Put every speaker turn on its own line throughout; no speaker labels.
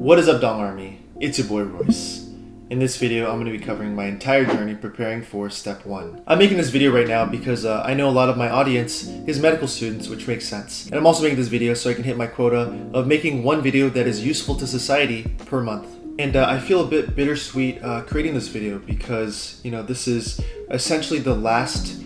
What is up, Dong Army? It's your boy Royce. In this video, I'm going to be covering my entire journey preparing for Step 1. I'm making this video right now because I know a lot of my audience is medical students, which makes sense. And I'm also making this video so I can hit my quota of making one video that is useful to society per month. And I feel a bit bittersweet creating this video because, this is essentially the last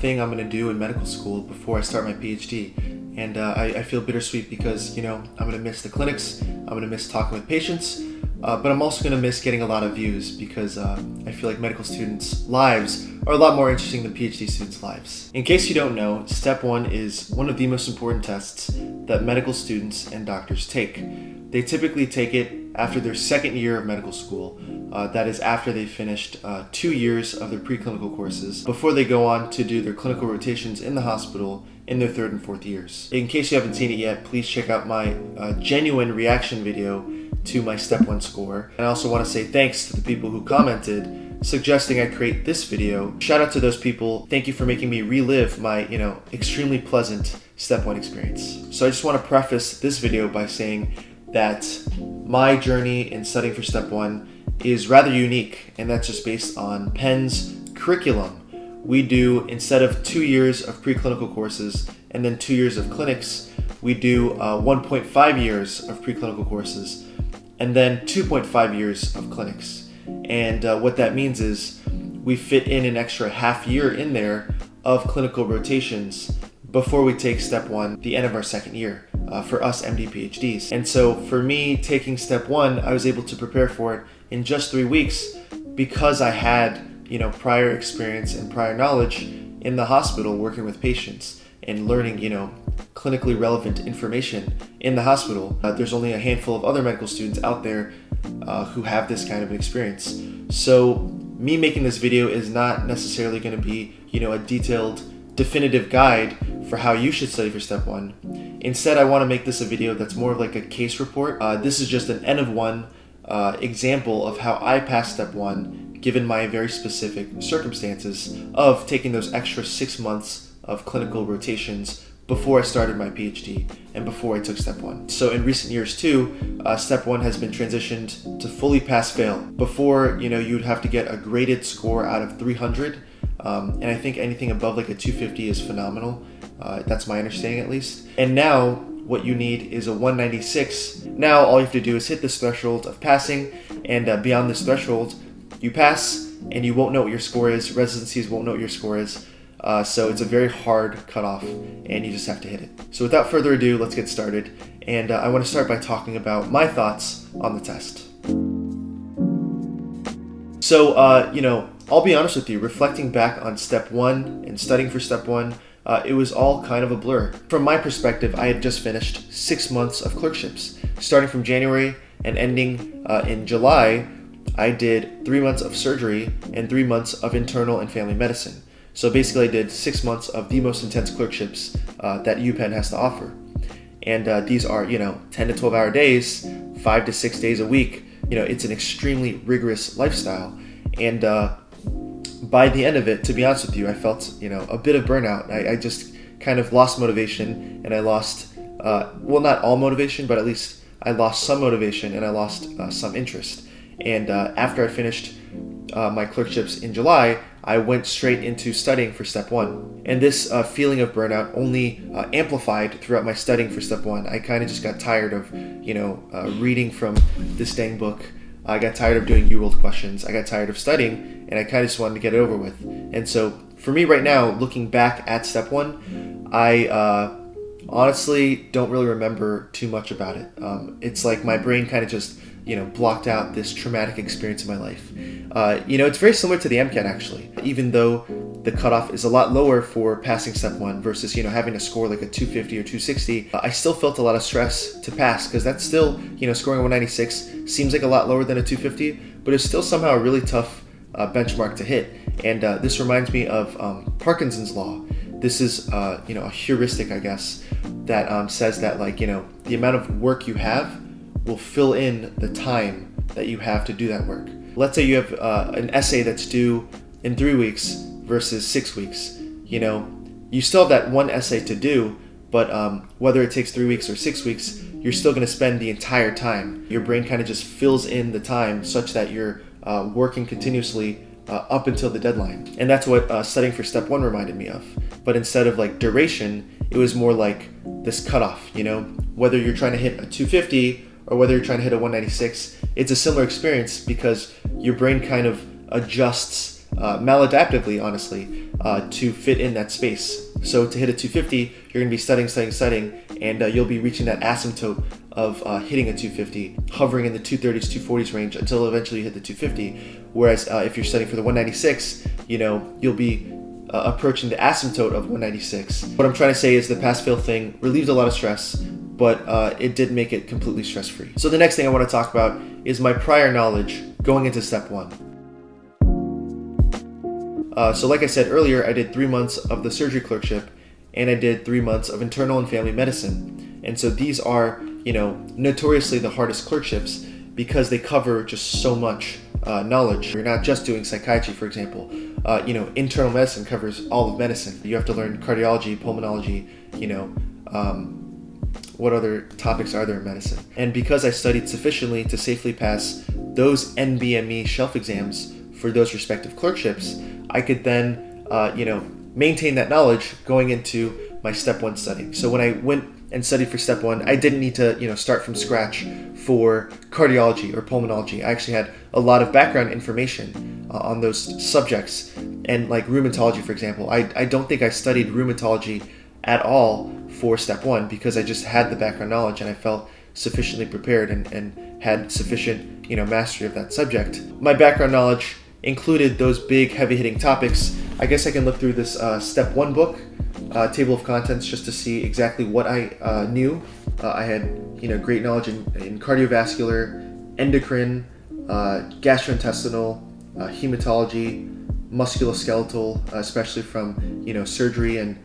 thing I'm going to do in medical school before I start my PhD. And I feel bittersweet because, I'm going to miss the clinics, I'm going to miss talking with patients, but I'm also going to miss getting a lot of views because I feel like medical students' lives are a lot more interesting than PhD students' lives. In case you don't know, Step 1 is one of the most important tests that medical students and doctors take. They typically take it after their second year of medical school. That is after they finished 2 years of their preclinical courses before they go on to do their clinical rotations in the hospital in their third and fourth years. In case you haven't seen it yet, please check out my genuine reaction video to my Step 1 score. And I also want to say thanks to the people who commented suggesting I create this video. Shout out to those people. Thank you for making me relive my, extremely pleasant Step 1 experience. So I just want to preface this video by saying that my journey in studying for Step 1 is rather unique, and that's just based on Penn's curriculum. We do, instead of 2 years of preclinical courses and then 2 years of clinics, we do 1.5 years of preclinical courses and then 2.5 years of clinics. And what that means is we fit in an extra half year in there of clinical rotations before we take Step 1, the end of our second year, for us MD PhDs. And so for me, taking Step 1, I was able to prepare for it in just 3 weeks because I had, prior experience and prior knowledge in the hospital working with patients and learning, clinically relevant information in the hospital. There's only a handful of other medical students out there who have this kind of experience. So me making this video is not necessarily going to be, a detailed, definitive guide for how you should study for Step 1. Instead, I want to make this a video that's more of like a case report. This is just an N of 1 example of how I passed Step 1 given my very specific circumstances of taking those extra 6 months of clinical rotations before I started my PhD and before I took Step 1. So in recent years too, Step 1 has been transitioned to fully pass-fail. Before, you'd have to get a graded score out of 300, and I think anything above like a 250 is phenomenal. That's my understanding at least. And now what you need is a 196. Now all you have to do is hit this threshold of passing, and beyond this threshold, you pass and you won't know what your score is. Residencies won't know what your score is. So it's a very hard cutoff and you just have to hit it. So without further ado, let's get started. And I want to start by talking about my thoughts on the test. So, I'll be honest with you, reflecting back on Step 1 and studying for Step 1, it was all kind of a blur. From my perspective, I had just finished 6 months of clerkships. Starting from January and ending in July, I did 3 months of surgery and 3 months of internal and family medicine. So basically I did 6 months of the most intense clerkships that UPenn has to offer. And these are, 10 to 12 hour days, 5 to 6 days a week. It's an extremely rigorous lifestyle. And by the end of it, to be honest with you, I felt, a bit of burnout. I just kind of lost motivation, and I lost, not all motivation, but at least I lost some motivation and I lost some interest. And after I finished my clerkships in July, I went straight into studying for Step 1. And this feeling of burnout only amplified throughout my studying for Step 1. I kind of just got tired of, reading from this dang book. I got tired of doing UWorld questions. I got tired of studying, and I kind of just wanted to get it over with. And so for me right now, looking back at Step 1, I honestly don't really remember too much about it. It's like my brain kind of just blocked out this traumatic experience in my life. It's very similar to the MCAT actually, even though the cutoff is a lot lower for passing Step 1 versus, having to score like a 250 or 260. I still felt a lot of stress to pass because that's still, scoring a 196 seems like a lot lower than a 250, but it's still somehow a really tough benchmark to hit. And this reminds me of Parkinson's law. This is, a heuristic, I guess, that says that the amount of work you have will fill in the time that you have to do that work. Let's say you have an essay that's due in 3 weeks versus 6 weeks. You still have that one essay to do, but whether it takes 3 weeks or 6 weeks, you're still going to spend the entire time. Your brain kind of just fills in the time such that you're working continuously up until the deadline. And that's what studying for step 1 reminded me of. But instead of like duration, it was more like this cutoff, you know, whether you're trying to hit a 250 or whether you're trying to hit a 196, it's a similar experience because your brain kind of adjusts maladaptively, honestly, to fit in that space. So to hit a 250, you're going to be studying, and you'll be reaching that asymptote of hitting a 250, hovering in the 230s, 240s range until eventually you hit the 250. Whereas if you're studying for the 196, you know, you'll be approaching the asymptote of 196. What I'm trying to say is the pass-fail thing relieved a lot of stress, but it did make it completely stress-free. So the next thing I want to talk about is my prior knowledge going into step 1. So like I said earlier, I did 3 months of the surgery clerkship, and I did 3 months of internal and family medicine. And so these are, you know, notoriously the hardest clerkships because they cover just so much knowledge. You're not just doing psychiatry, for example. You know, internal medicine covers all of medicine. You have to learn cardiology, pulmonology, you know, what other topics are there in medicine? And because I studied sufficiently to safely pass those NBME shelf exams for those respective clerkships, I could then, you know, maintain that knowledge going into my step 1 studying. So when I went and studied for step 1, I didn't need to, you know, start from scratch for cardiology or pulmonology. I actually had a lot of background information on those subjects. And like rheumatology, for example, I don't think I studied rheumatology at all for step 1 because I just had the background knowledge and I felt sufficiently prepared and had sufficient, you know, mastery of that subject. My background knowledge included those big heavy-hitting topics. I guess I can look through this step 1 book, table of contents, just to see exactly what I knew. I had, you know, great knowledge in cardiovascular, endocrine, gastrointestinal, hematology, musculoskeletal, especially from, you know, surgery and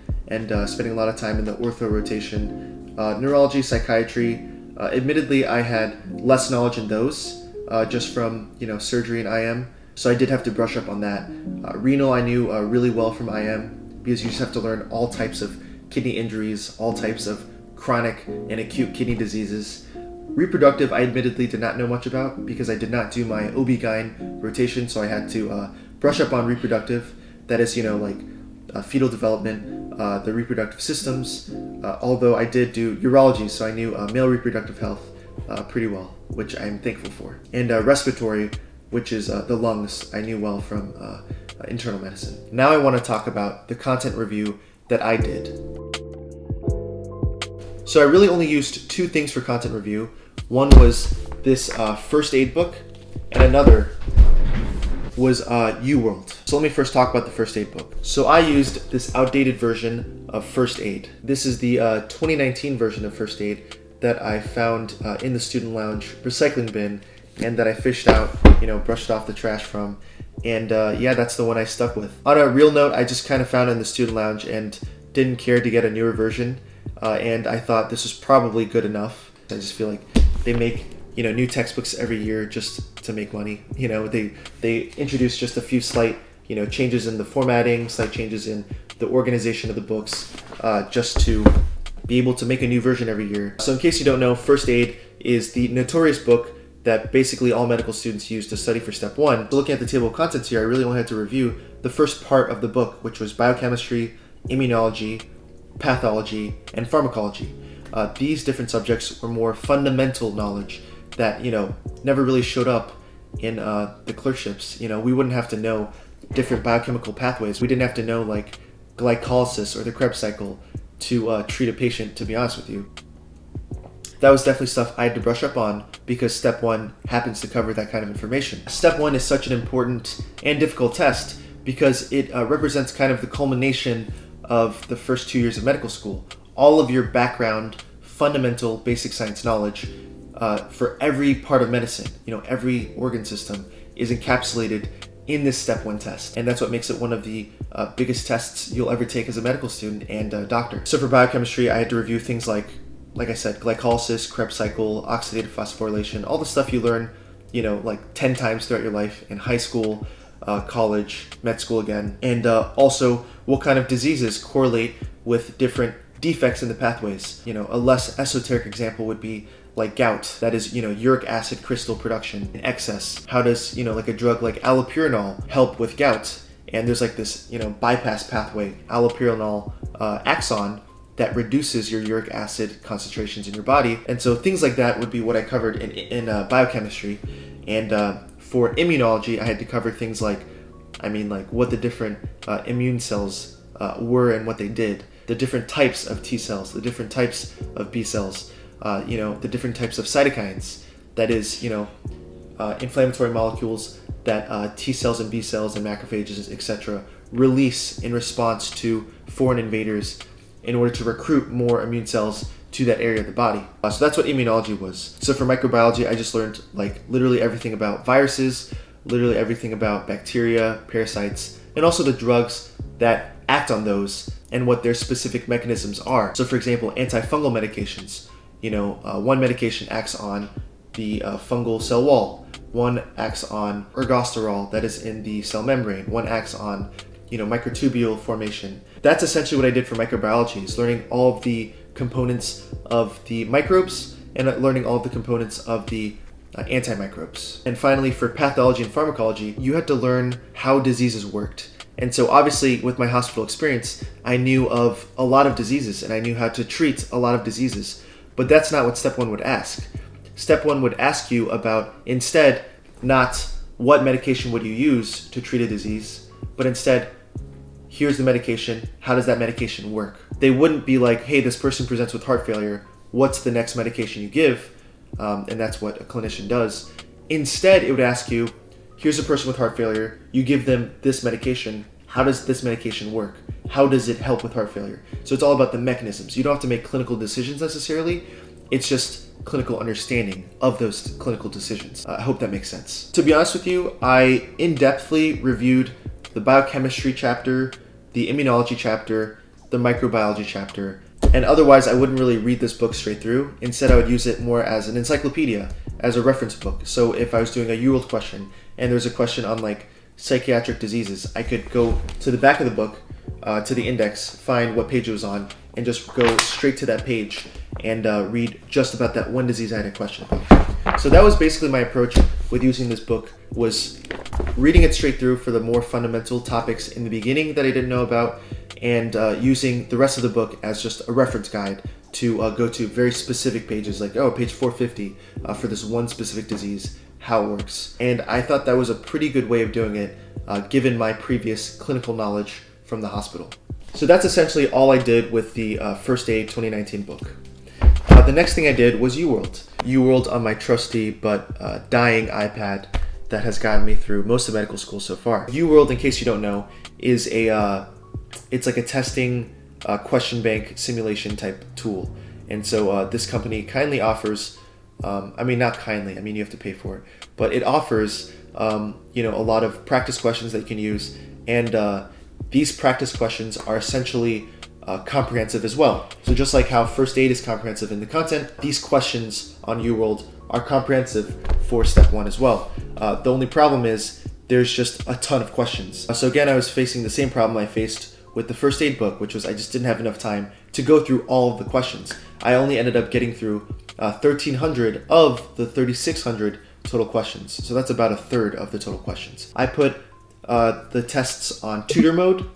spending a lot of time in the ortho rotation, neurology, psychiatry. Admittedly, I had less knowledge in those, just from, you know, surgery and IM. So I did have to brush up on that. Renal I knew really well from IM because you just have to learn all types of kidney injuries, all types of chronic and acute kidney diseases. Reproductive I admittedly did not know much about because I did not do my OB-GYN rotation, so I had to brush up on reproductive. That is, you know, like fetal development, the reproductive systems, although I did do urology, so I knew male reproductive health pretty well, which I'm thankful for. And respiratory, which is the lungs, I knew well from internal medicine. Now I want to talk about the content review that I did. So I really only used 2 things for content review. One was this first aid book, and another was UWorld. So let me first talk about the first aid book. So I used this outdated version of first aid. This is the 2019 version of first aid that I found in the student lounge recycling bin and that I fished out, you know, brushed off the trash from. And yeah, that's the one I stuck with. On a real note, I just kind of found it in the student lounge and didn't care to get a newer version. And I thought this was probably good enough. I just feel like they make, you know, new textbooks every year just to make money. You know, they introduce just a few slight, you know, changes in the formatting, slight changes in the organization of the books, just to be able to make a new version every year. So in case you don't know, First Aid is the notorious book that basically all medical students use to study for step 1. So looking at the table of contents here, I really only had to review the first part of the book, which was biochemistry, immunology, pathology, and pharmacology. These different subjects were more fundamental knowledge that, you know, never really showed up in the clerkships. You know, we wouldn't have to know different biochemical pathways. We didn't have to know like glycolysis or the Krebs cycle to treat a patient, to be honest with you. That was definitely stuff I had to brush up on because step 1 happens to cover that kind of information. Step 1 is such an important and difficult test because it represents kind of the culmination of the first 2 years of medical school. All of your background, fundamental, basic science knowledge for every part of medicine, you know, every organ system is encapsulated in this step 1 test. And that's what makes it one of the biggest tests you'll ever take as a medical student and doctor. So for biochemistry, I had to review things like I said, glycolysis, Krebs cycle, oxidative phosphorylation, all the stuff you learn, you know, like 10 times throughout your life in high school, college, med school again. And also what kind of diseases correlate with different defects in the pathways. A less esoteric example would be like gout, that is, uric acid crystal production in excess. How does, like a drug like allopurinol help with gout? And there's like this, bypass pathway, allopurinol axon, that reduces your uric acid concentrations in your body. And so things like that would be what I covered in biochemistry. And for immunology, I had to cover things like what the different immune cells were and what they did, the different types of T cells, the different types of B cells, the different types of cytokines, that is, inflammatory molecules that T cells and B cells and macrophages, etc., release in response to foreign invaders in order to recruit more immune cells to that area of the body. So that's what immunology was. So for microbiology, I just learned literally everything about viruses, literally everything about bacteria, parasites, and also the drugs that act on those and what their specific mechanisms are. So for example, antifungal medications, one medication acts on the fungal cell wall, one acts on ergosterol, that is in the cell membrane, one acts on microtubule formation. That's essentially what I did for microbiology, is learning all of the components of the microbes and learning all of the components of the antimicrobes. And finally, for pathology and pharmacology, you had to learn how diseases worked. And so obviously with my hospital experience, I knew of a lot of diseases and I knew how to treat a lot of diseases. But that's not what step one would ask. Step one would ask you about, instead, not what medication would you use to treat a disease, but instead, here's the medication, how does that medication work? They wouldn't be like, hey, this person presents with heart failure, what's the next medication you give? And that's what a clinician does. Instead, it would ask you, here's a person with heart failure, you give them this medication, how does this medication work? How does it help with heart failure? So it's all about the mechanisms. You don't have to make clinical decisions necessarily, it's just clinical understanding of those clinical decisions. I hope that makes sense. To be honest with you, I in-depthly reviewed the biochemistry chapter, the immunology chapter, the microbiology chapter, and otherwise I wouldn't really read this book straight through. Instead, I would use it more as an encyclopedia, as a reference book. So if I was doing a UWorld question and there's a question on psychiatric diseases, I could go to the back of the book, to the index, find what page it was on, and just go straight to that page and read just about that one disease I had a question about. So that was basically my approach with using this book, was reading it straight through for the more fundamental topics in the beginning that I didn't know about, and using the rest of the book as just a reference guide to go to very specific pages, like, page 450 for this one specific disease, how it works. And I thought that was a pretty good way of doing it, given my previous clinical knowledge from the hospital. So that's essentially all I did with the First Aid 2019 book. The next thing I did was UWorld. UWorld on my trusty but dying iPad that has gotten me through most of medical school so far. UWorld, in case you don't know, is it's like a testing question bank simulation type tool. And so this company kindly offers, not kindly, you have to pay for it, but it offers, a lot of practice questions that you can use. And these practice questions are essentially comprehensive as well. So just like how First Aid is comprehensive in the content, these questions on UWorld are comprehensive for step one as well. The only problem is there's just a ton of questions. So again, I was facing the same problem I faced with the First Aid book, which was I just didn't have enough time to go through all of the questions. I only ended up getting through 1,300 of the 3,600 total questions. So that's about a third of the total questions. I put the tests on tutor mode.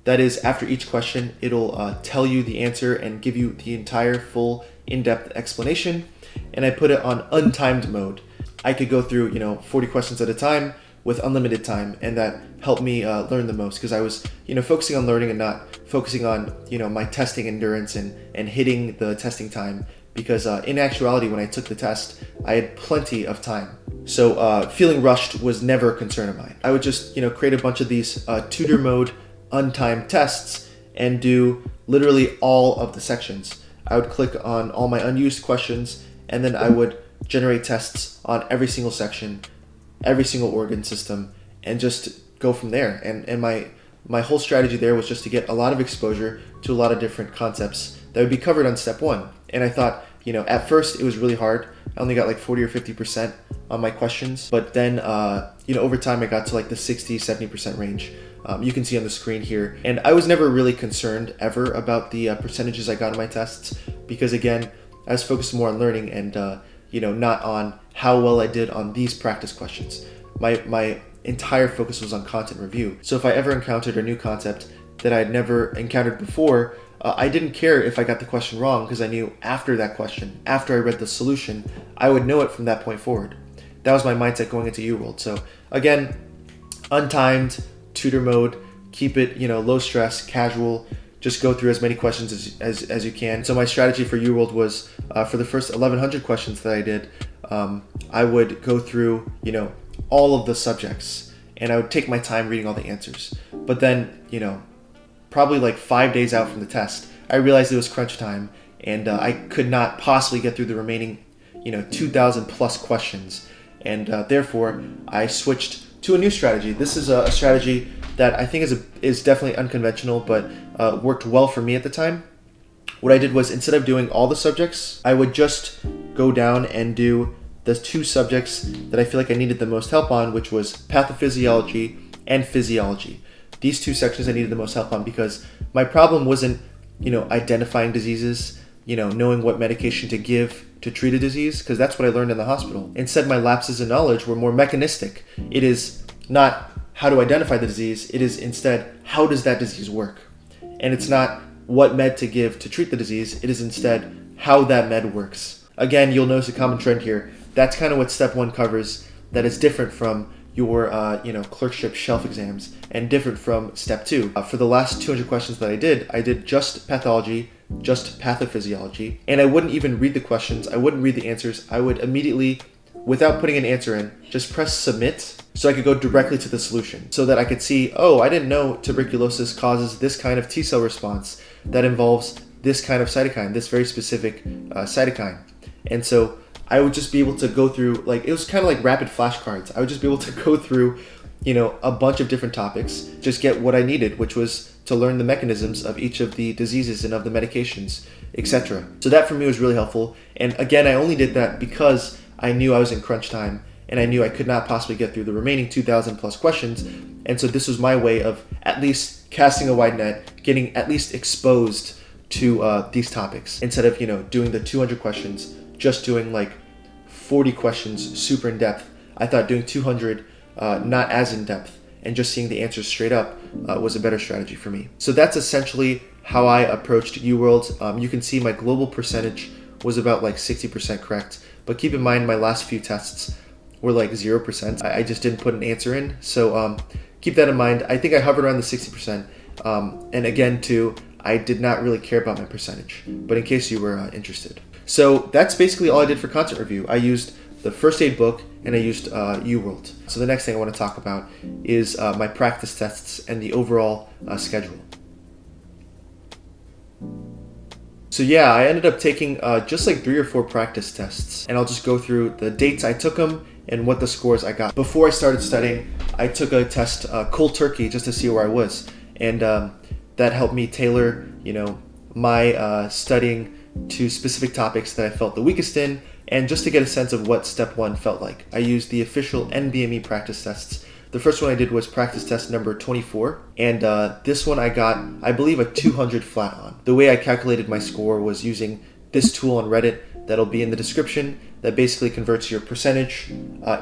That is, after each question, it'll tell you the answer and give you the entire full in-depth explanation. And I put it on untimed mode. I could go through, 40 questions at a time with unlimited time, and that helped me learn the most, because I was, focusing on learning and not focusing on, my testing endurance and hitting the testing time, because in actuality, when I took the test, I had plenty of time. So feeling rushed was never a concern of mine. I would just, create a bunch of these tutor mode untimed tests and do literally all of the sections. I would click on all my unused questions, and then I would generate tests on every single section, every single organ system, and just go from there. And my whole strategy there was just to get a lot of exposure to a lot of different concepts that would be covered on step one. And I thought, at first it was really hard. I only got 40 or 50% on my questions, but then, over time I got to the 60, 70% range. you can see on the screen here. And I was never really concerned ever about the percentages I got on my tests, because again, I was focused more on learning and not on how well I did on these practice questions. My entire focus was on content review. So if I ever encountered a new concept that I had never encountered before, I didn't care if I got the question wrong, because I knew after that question, after I read the solution, I would know it from that point forward. That was my mindset going into UWorld. So again, untimed, tutor mode, keep it low stress, casual, just go through as many questions as you can. So my strategy for UWorld was for the first 1,100 questions that I did, I would go through all of the subjects, and I would take my time reading all the answers. But then probably like 5 days out from the test, I realized it was crunch time, and I could not possibly get through the remaining 2,000 plus questions, and therefore I switched to a new strategy. This is a strategy that I think is definitely unconventional, but worked well for me at the time. What I did was, instead of doing all the subjects, I would just go down and do the 2 subjects that I feel like I needed the most help on, which was pathophysiology and physiology. These 2 sections I needed the most help on, because my problem wasn't identifying diseases, knowing what medication to give to treat a disease, because that's what I learned in the hospital. Instead, my lapses in knowledge were more mechanistic. It is not how to identify the disease, it is instead how does that disease work. And it's not what med to give to treat the disease, it is instead how that med works. Again, you'll notice a common trend here. That's kind of what step 1 covers, that is different from your clerkship shelf exams, and different from step 2. For the last 200 questions that I did just pathology, just pathophysiology, and I wouldn't even read the questions, I wouldn't read the answers. I would immediately, without putting an answer in, just press submit, so I could go directly to the solution, so that I could see, oh, I didn't know tuberculosis causes this kind of T-cell response that involves this kind of cytokine, this very specific cytokine. And so I would just be able to go through, it was kind of like rapid flashcards. I would just be able to go through, a bunch of different topics, just get what I needed, which was to learn the mechanisms of each of the diseases and of the medications, etc. So that for me was really helpful. And again, I only did that because I knew I was in crunch time, and I knew I could not possibly get through the remaining 2,000 plus questions. And so this was my way of at least casting a wide net, getting at least exposed to these topics, instead of doing the 200 questions, just doing 40 questions super in depth. I thought doing 200 not as in depth and just seeing the answers straight up was a better strategy for me. So that's essentially how I approached UWorld. You can see my global percentage was about 60% correct, but keep in mind my last few tests were 0%. I just didn't put an answer in, so keep that in mind. I think I hovered around the 60%, and again too, I did not really care about my percentage, but in case you were interested. So that's basically all I did for content review. I used the first aid book, and I used UWorld. So the next thing I want to talk about is my practice tests and the overall schedule. So yeah, I ended up taking just 3 or 4 practice tests, and I'll just go through the dates I took them and what the scores I got. Before I started studying, I took a test cold turkey just to see where I was, and that helped me tailor my studying to specific topics that I felt the weakest in, and just to get a sense of what step 1 felt like. I used the official NBME practice tests. The first one I did was practice test number 24, and this one I got, I believe, a 200 flat on. The way I calculated my score was using this tool on Reddit that'll be in the description, that basically converts your percentage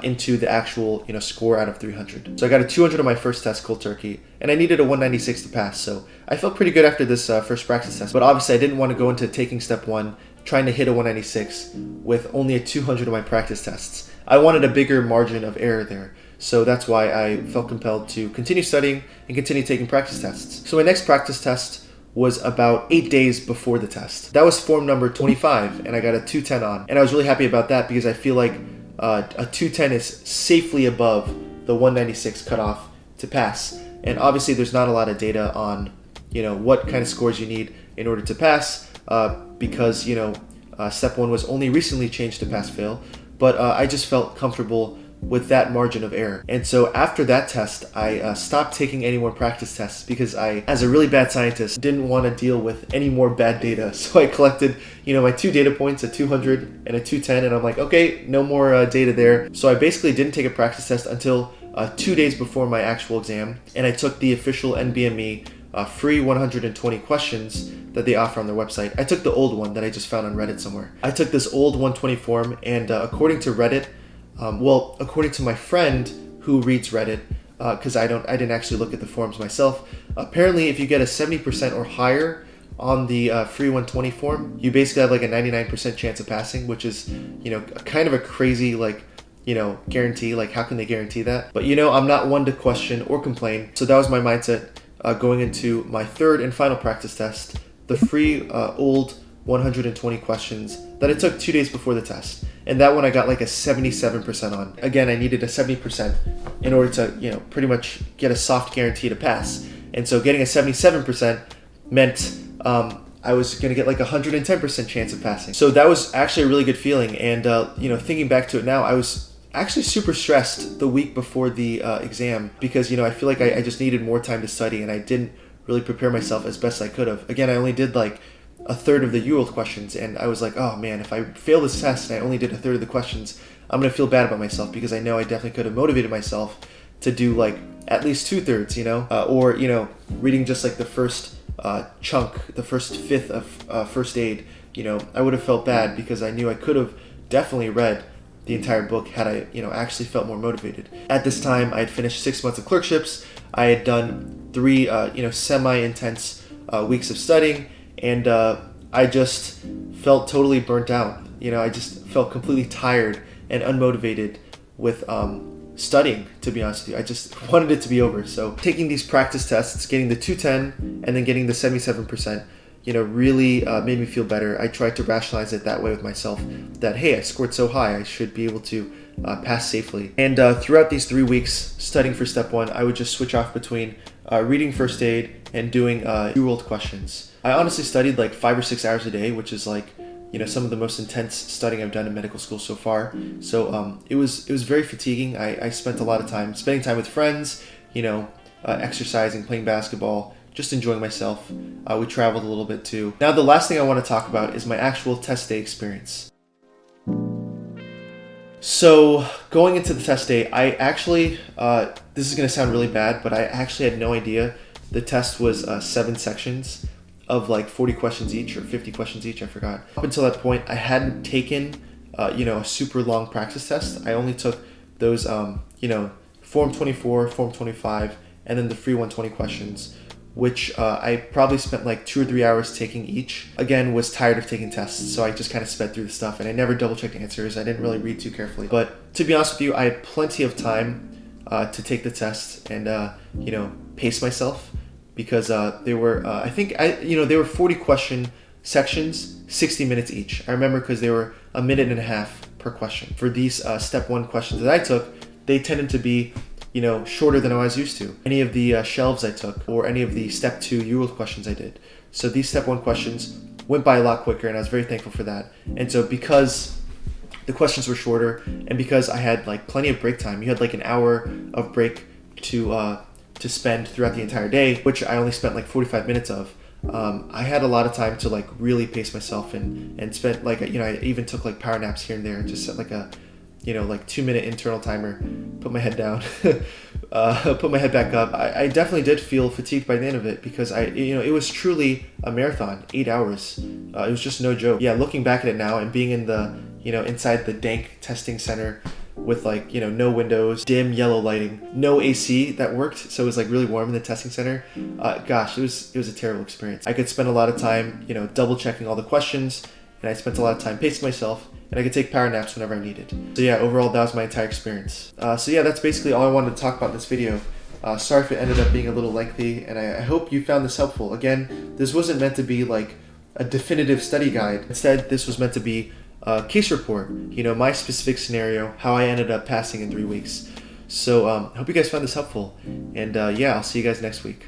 into the actual score out of 300. So I got a 200 on my first test, cold turkey, and I needed a 196 to pass. So I felt pretty good after this first practice test. But obviously I didn't want to go into taking step 1 trying to hit a 196 with only a 200 on my practice tests. I wanted a bigger margin of error there. So that's why I felt compelled to continue studying and continue taking practice tests. So my next practice test was about 8 days before the test. That was form number 25, and I got a 210 on. And I was really happy about that, because I feel like a 210 is safely above the 196 cutoff to pass. And obviously there's not a lot of data on what kind of scores you need in order to pass, because step 1 was only recently changed to pass fail. But I just felt comfortable with that margin of error. And so after that test, I stopped taking any more practice tests, because I, as a really bad scientist, didn't want to deal with any more bad data. So I collected, my 2 data points, a 200 and a 210, and I'm like, okay, no more data there. So I basically didn't take a practice test until 2 days before my actual exam, and I took the official NBME free 120 questions that they offer on their website. I took the old one that I just found on Reddit somewhere. I took this old 120 form, and according to Reddit, according to my friend who reads Reddit, because I didn't actually look at the forms myself, apparently if you get a 70% or higher on the free 120 form, you basically have like a 99% chance of passing, which is, kind of a crazy, guarantee. Like, how can they guarantee that? But, I'm not one to question or complain. So that was my mindset going into my third and final practice test, the free old 120 questions that I took 2 days before the test. And that one I got like a 77% on. Again, I needed a 70% in order to, pretty much get a soft guarantee to pass. And so getting a 77% meant I was going to get like a 110% chance of passing. So that was actually a really good feeling. And, thinking back to it now, I was actually super stressed the week before the exam because, I feel like I just needed more time to study and I didn't really prepare myself as best I could have. Again, I only did like a third of the UWorld questions, and I was like, oh man, if I fail this test and I only did a third of the questions, I'm going to feel bad about myself because I know I definitely could have motivated myself to do like at least 2/3, or, reading just like the first chunk, the first fifth of first aid, I would have felt bad because I knew I could have definitely read the entire book had I, actually felt more motivated. At this time, I had finished 6 months of clerkships. I had done 3, semi-intense weeks of studying, and I just felt totally burnt out. I just felt completely tired and unmotivated with studying, to be honest with you. I just wanted it to be over. So taking these practice tests, getting the 210 and then getting the 77%, really made me feel better. I tried to rationalize it that way with myself, that, hey, I scored so high, I should be able to pass safely. And throughout these 3 weeks studying for step 1, I would just switch off between reading first aid and doing UWorld questions. I honestly studied like 5 or 6 hours a day, which is like, some of the most intense studying I've done in medical school so far. So it was very fatiguing. I spent a lot of time spending time with friends, exercising, playing basketball, just enjoying myself. We traveled a little bit too. Now, the last thing I want to talk about is my actual test day experience. So going into the test day, I actually, this is going to sound really bad, but I actually had no idea the test was 7 sections of like 40 questions each or 50 questions each, I forgot. Up until that point, I hadn't taken, a super long practice test. I only took those, Form 24, Form 25, and then the free 120 questions, which I probably spent like 2 or 3 hours taking each. Again, was tired of taking tests, so I just kind of sped through the stuff, and I never double-checked answers. I didn't really read too carefully. But to be honest with you, I had plenty of time to take the test and, pace myself, because they were, they were 40 question sections, 60 minutes each. I remember because they were a minute and a half per question. For these step 1 questions that I took, they tended to be shorter than I was used to. Any of the shelves I took, or any of the step 2 UWorld questions I did. So these step 1 questions went by a lot quicker, and I was very thankful for that. And so because the questions were shorter, and because I had like plenty of break time, you had like an hour of break to spend throughout the entire day, which I only spent like 45 minutes of. I had a lot of time to like really pace myself and spent like, I even took like power naps here and there, just set like a 2-minute internal timer, put my head down, put my head back up. I definitely did feel fatigued by the end of it because it was truly a marathon, 8 hours. It was just no joke. Yeah, looking back at it now and being in the, inside the dank testing center with like, no windows, dim yellow lighting, no AC that worked. So it was like really warm in the testing center. Gosh, it was a terrible experience. I could spend a lot of time, double checking all the questions, and I spent a lot of time pacing myself, and I could take power naps whenever I needed. So yeah, overall, that was my entire experience. So yeah, that's basically all I wanted to talk about in this video. Sorry if it ended up being a little lengthy, and I hope you found this helpful. Again, this wasn't meant to be like a definitive study guide. Instead, this was meant to be a case report, my specific scenario, how I ended up passing in 3 weeks. So I hope you guys found this helpful, and yeah, I'll see you guys next week.